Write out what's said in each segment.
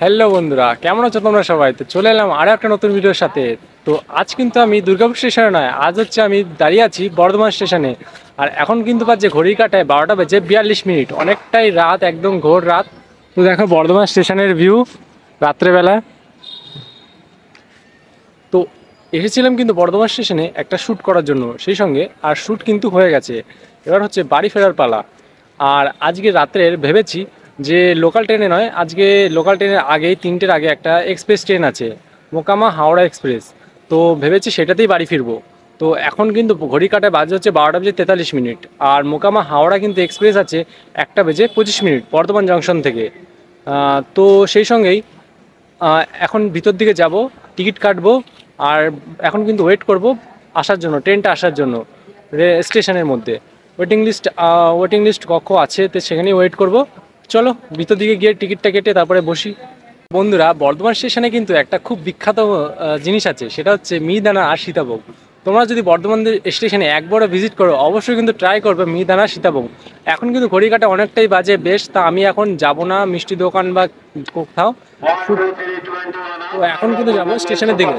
Hello বন্ধুরা, কেমন আছো তোমরা সবাই? তো চলে এলাম আরও একটা নতুন ভিডিওর সাথে। তো আজ কিন্তু আমি দুর্গাপুর স্টেশনে নয়, আজ হচ্ছে আমি দাঁড়িয়ে আছি বর্ধমান স্টেশনে। আর এখন কিন্তু বাজে ঘড়ি কাটায় 12টা বেজে 42 মিনিট, অনেকটাই রাত, একদম ঘোর রাত। তো দেখো বর্ধমান স্টেশনের ভিউ রাত্রেবেলা। তো এসেছিলাম কিন্তু বর্ধমান স্টেশনে একটা শ্যুট করার জন্য, সেই সঙ্গে আর শ্যুট কিন্তু হয়ে গেছে। এবার হচ্ছে বাড়ি ফেরার পালা। আর আজকে রাত্রের ভেবেছি যে লোকাল ট্রেনে নয়, আজকে লোকাল ট্রেনের আগেই 3টের আগে একটা এক্সপ্রেস ট্রেন আছে, মোকামা হাওড়া এক্সপ্রেস। তো ভেবেছি সেটাতেই বাড়ি ফিরবো। তো এখন কিন্তু ঘড়ি কাটায় বাজে হচ্ছে 12টা বেজে 43 মিনিট। আর মোকামা হাওড়া কিন্তু এক্সপ্রেস আছে 1টা বেজে 25 মিনিট বর্ধমান জংশন থেকে। তো সেই সঙ্গেই এখন ভিতর দিকে যাব, টিকিট কাটবো। আর এখন কিন্তু ওয়েট করব আসার জন্য, ট্রেনটা আসার জন্য স্টেশনের মধ্যে। ওয়েটিং লিস্ট কক্ষ আছে, তো সেখানেই ওয়েট করব। চলো ভিতর দিকে গিয়ে টিকিটটা কেটে তারপরে বসি। বন্ধুরা, বর্ধমান স্টেশনে কিন্তু একটা খুব বিখ্যাত জিনিস আছে, সেটা হচ্ছে মিহিদানা আর সীতাভোগ। তোমরা যদি বর্ধমান স্টেশনে একবারও ভিজিট করো, অবশ্যই কিন্তু ট্রাই করবে মিহিদানা সীতাভোগ। এখন কিন্তু ঘড়ি কাটা অনেকটাই বাজে বেশ, তা আমি এখন যাব না মিষ্টি দোকান বা কোথাও। তো এখন কিন্তু যাবো স্টেশনের দিকে।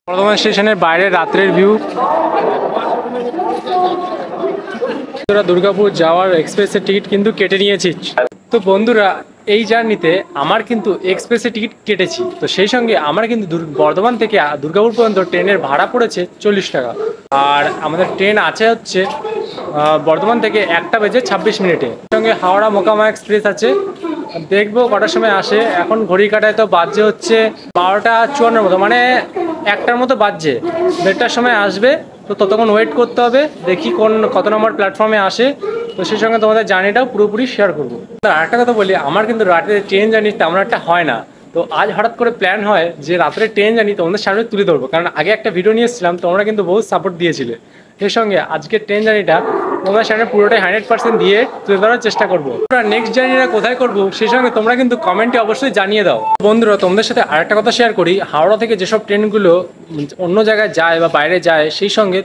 বর্ধমান স্টেশনের বাইরে রাত্রের ভিউ। দুর্গাপুর যাওয়ার এক্সপ্রেসের টিকিট কিন্তু কেটে নিয়েছি। তো বন্ধুরা, এই জার্নিতে আমার কিন্তু এক্সপ্রেসের টিকিট কেটেছি, তো সেই সঙ্গে আমার কিন্তু বর্ধমান থেকে দুর্গাপুর পর্যন্ত ট্রেনের ভাড়া পড়েছে 40 টাকা। আর আমাদের ট্রেন আছে হচ্ছে বর্ধমান থেকে 1টা বেজে 26 মিনিটে। সঙ্গে হাওড়া মোকামা এক্সপ্রেস আছে, দেখবো কটার সময় আসে। এখন ঘড়ি কাটায় তো বাজছে হচ্ছে 12টা 54 মতো, মানে 1টার মতো বাজছে। 1:30টার সময় আসবে, তো ততক্ষণ ওয়েট করতে হবে, দেখি কত নম্বর প্ল্যাটফর্মে আসে। তো সেই সঙ্গে তোমাদের জার্নিটাও পুরোপুরি শেয়ার করবো। আরেকটা কথা বলি, আমার কিন্তু রাতে ট্রেন জার্নি তেমন একটা হয় না। তো আজ হঠাৎ করে প্ল্যান হয় যে রাত্রে ট্রেন জার্নি তোমাদের সামনে তুলে ধরবো, কারণ আগে একটা ভিডিও নিয়ে এসেছিলাম, তোমরা কিন্তু বহুত সাপোর্ট দিয়েছিলে। সেই সঙ্গে আজকের ট্রেন জার্নিটা তোমাদের সামনে পুরোটাই 100% দিয়ে তুলে ধরার চেষ্টা করবো। নেক্সট জার্নিটা কোথায় করবো সেই সঙ্গে তোমরা কিন্তু কমেন্টে অবশ্যই জানিয়ে দাও। বন্ধুরা, তোমাদের সাথে আরেকটা কথা শেয়ার করি, হাওড়া থেকে যেসব ট্রেনগুলো অন্য জায়গায় যায় বা বাইরে যায়, সেই সঙ্গে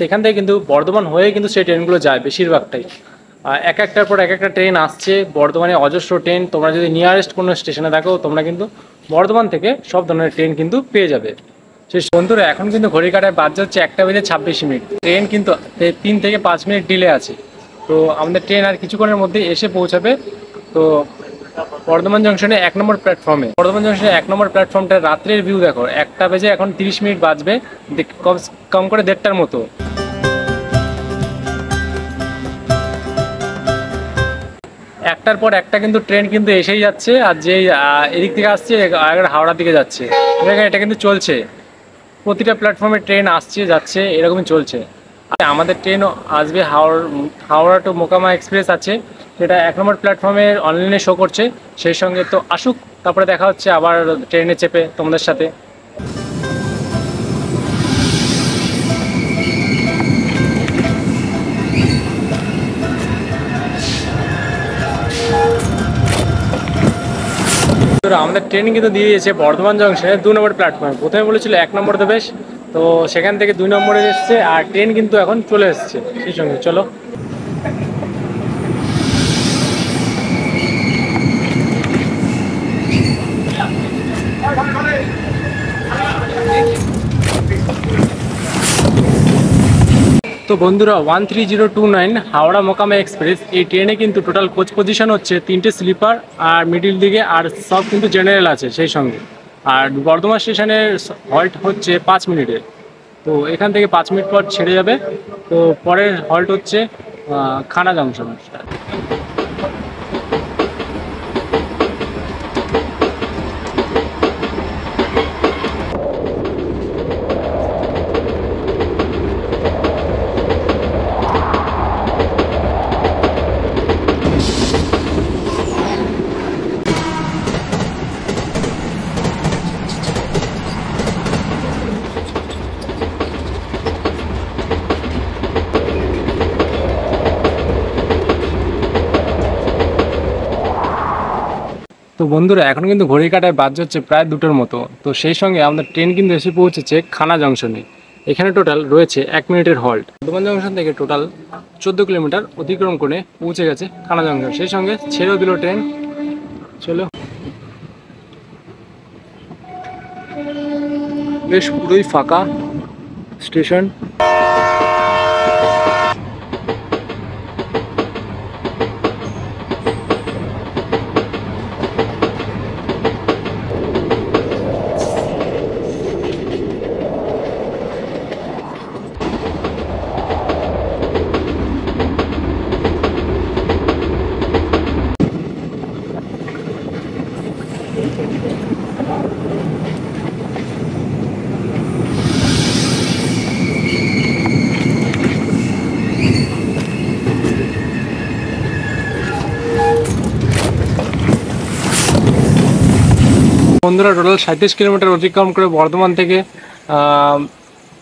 সেখান থেকে কিন্তু বর্ধমান হয়ে কিন্তু সেই ট্রেনগুলো যায় বেশিরভাগটাই। এক একটার পর এক একটা ট্রেন আসছে বর্ধমানে, অজস্র ট্রেন। তোমরা যদি নিয়ারেস্ট কোনো স্টেশনে থাকো, তোমরা কিন্তু বর্ধমান থেকে সব ধরনের ট্রেন কিন্তু পেয়ে যাবে। সেই বন্ধুরা, এখন কিন্তু ঘড়ি কাটায় বাজছে হচ্ছে 1টা বেজে 26 মিনিট। ট্রেন কিন্তু 3 থেকে 5 মিনিট ডিলে আছে। তো আমাদের ট্রেন আর কিছুক্ষণের মধ্যে এসে পৌঁছাবে। তো বর্ধমান জংশনে 1 নম্বর প্ল্যাটফর্মে, বর্ধমান জংশনে 1 নম্বর প্ল্যাটফর্মটা রাত্রের ভিউ দেখো। 1টা বেজে এখন 30 মিনিট বাজবে, কম করে 1:30টার মতো। একটার পর একটা কিন্তু ট্রেন কিন্তু এসেই যাচ্ছে। আর যে এদিক থেকে আসছে হাওড়ার দিকে যাচ্ছে, এটা কিন্তু চলছে। প্রতিটা প্ল্যাটফর্মে ট্রেন আসছে যাচ্ছে, এরকমই চলছে। আমাদের ট্রেনও আসবে, হাওড়া টু মোকামা এক্সপ্রেস আছে, যেটা 1 নম্বর প্ল্যাটফর্মে অনলাইনে শো করছে। সেই সঙ্গে তো আসুক, তারপরে দেখা হচ্ছে আবার ট্রেনে চেপে তোমাদের সাথে। আমাদের ট্রেন কিন্তু দিয়ে দিয়েছে বর্ধমান জংশনে 2 নম্বর প্ল্যাটফর্মে। প্রথমে বলেছিল 1 নম্বর দেবে, তো সেখান থেকে 2 নম্বরে এসছে। আর ট্রেন কিন্তু এখন চলে এসছে সেই সঙ্গে। চলো, তো বন্ধুরা 13029 হাওড়া মোকামা এক্সপ্রেস, এই ট্রেনে কিন্তু টোটাল কোচ পজিশন হচ্ছে 3টে স্লিপার আর মিডিল দিকে, আর সব কিন্তু জেনারেল আছে সেই সঙ্গে। আর বর্ধমান স্টেশনের হল্ট হচ্ছে 5 মিনিটে। তো এখান থেকে 5 মিনিট পর ছেড়ে যাবে। তো পরের হল্ট হচ্ছে খানা জংশন। তো বন্ধুরা, এখন কিন্তু ঘড়ি কাটায় বাজছে হচ্ছে প্রায় 2টোর মতো। তো সেই সঙ্গে আমাদের ট্রেন কিন্তু এসে পৌঁছেছে খানা জংশনে। এখানে টোটাল রয়েছে 1 মিনিটের হল্ট। বর্ধমান জংশন থেকে টোটাল 14 কিলোমিটার অতিক্রম করে পৌঁছে গেছে খানা জংশন। সেই সঙ্গে ছেড়েও দিল ট্রেন। চলো, বেশ পুরোই ফাঁকা স্টেশন। বন্ধুরা টোটাল 37 কিলোমিটার অতিক্রম করে বর্ধমান থেকে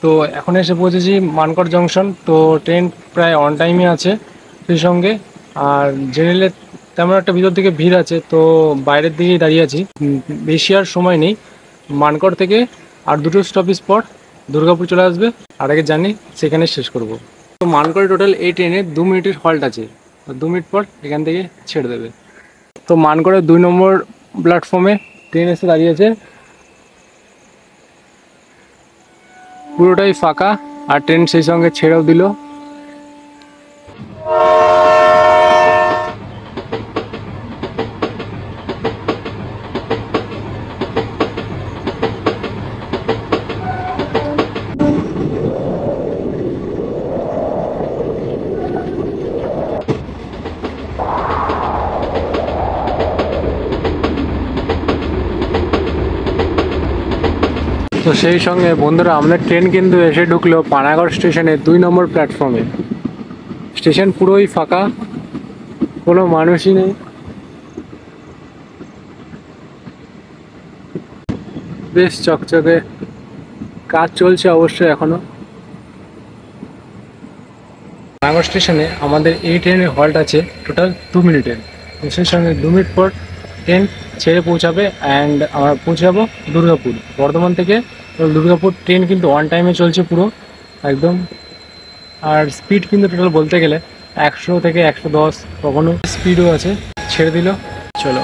তো এখন এসে পৌঁছেছি মানকড় জংশন। তো ট্রেন প্রায় অন টাইমে আছে সেই সঙ্গে, আর জেনারেলে তেমন একটা ভিতর থেকে ভিড় আছে, তো বাইরের দিকেই দাঁড়িয়ে আছি। বেশি আর সময় নেই, মানকড় থেকে আর দুটো স্টপেজ পর দুর্গাপুর চলে আসবে, আর আগে জানি সেখানে শেষ করব। তো মানকড়ে টোটাল এই ট্রেনে 2 মিনিটের হল্ট আছে, 2 মিনিট পর এখান থেকে ছেড়ে দেবে। তো মানকড়ের 2 নম্বর প্ল্যাটফর্মে ট্রেন এসে দাঁড়িয়েছে, পুরোটাই ফাঁকা, আর ট্রেন সেই সঙ্গে ছেড়েও দিল। তো সেই সঙ্গে বন্ধুরা আমাদের ট্রেন কিন্তু এসে ঢুকলো পানাগড় স্টেশনে 2 নম্বর প্ল্যাটফর্মে। স্টেশন পুরোই ফাঁকা, কোনো মানুষই নেই। বেশ চকচকে, কাজ চলছে অবশ্যই এখনো। পানাগড় স্টেশনে আমাদের এই ট্রেনের হল্ট আছে টোটাল 2 মিনিটের। সেই সঙ্গে 2 মিনিট পর ট্রেন ছেড়ে পৌঁছাবে অ্যান্ড আমরা পৌঁছে যাবো দুর্গাপুর। বর্ধমান থেকে দুর্গাপুর ট্রেন কিন্তু অন টাইমে চলছে পুরো একদম, আর স্পিড কিন্তু টোটাল বলতে গেলে 100 থেকে 110, কখনো স্পিডও আছে। ছেড়ে দিল, চলো।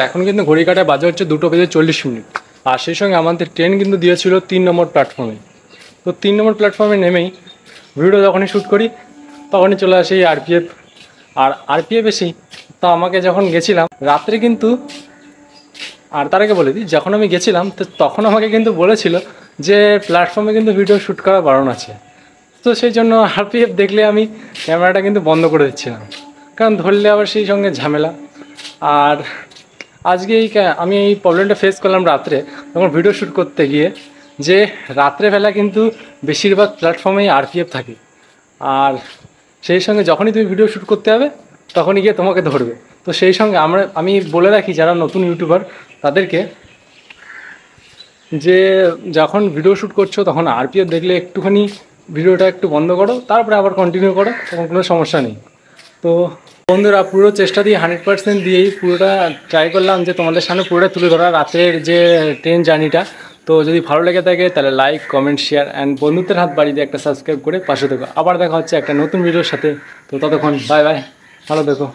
এখন কিন্তু ঘড়ি কাটায় বাজে হচ্ছে 2:40, আর সেই সঙ্গে আমাদের ট্রেন কিন্তু দিয়েছিল 3 নম্বর প্ল্যাটফর্মে। তো 3 নম্বর প্ল্যাটফর্মে নেমেই ভিডিও যখনই শ্যুট করি তখনই চলে আসে এই আরপিএফ। আর আরপিএফ এসেই তো আমাকে যখন গেছিলাম রাত্রে কিন্তু, আর তার আগে বলে দিই, যখন আমি গেছিলাম তো তখন আমাকে কিন্তু বলেছিল যে প্ল্যাটফর্মে কিন্তু ভিডিও শ্যুট করা বারণ আছে। তো সেই জন্য আরপিএফ দেখলে আমি ক্যামেরাটা কিন্তু বন্ধ করে দিচ্ছিলাম, কারণ ধরলে আবার সেই সঙ্গে ঝামেলা। আর আজকে আমি এই প্রবলেমটা ফেস করলাম রাত্রে তখন ভিডিও শ্যুট করতে গিয়ে, যে রাত্রেবেলা কিন্তু বেশিরভাগ প্ল্যাটফর্মেই আরপিএফ থাকে, আর সেই সঙ্গে যখনই তুমি ভিডিও শ্যুট করতে হবে তখনই গিয়ে তোমাকে ধরবে। তো সেই সঙ্গে আমি বলে রাখি যারা নতুন ইউটিউবার তাদেরকে, যে যখন ভিডিও শ্যুট করছো তখন আরপিএফ দেখলে একটুখানি ভিডিওটা একটু বন্ধ করো, তারপরে আবার কন্টিনিউ করো, তখন কোনো সমস্যা নেই। তো বন্ধুরা পুরো চেষ্টা দিয়ে 100% দিয়েই পুরোটা ট্রাই করলাম যে তোমাদের সামনে পুরোটা তুলে ধরা রাতের যে ট্রেন জার্নিটা। তো যদি ভালো লেগে থাকে তাহলে লাইক, কমেন্ট, শেয়ার অ্যান্ড বন্ধুত্বের হাত বাড়িয়ে দিয়ে একটা সাবস্ক্রাইব করে পাশে থেকো। আবার দেখা হচ্ছে একটা নতুন ভিডিওর সাথে। তো ততক্ষণ বাই বাই, ভালো থেকো।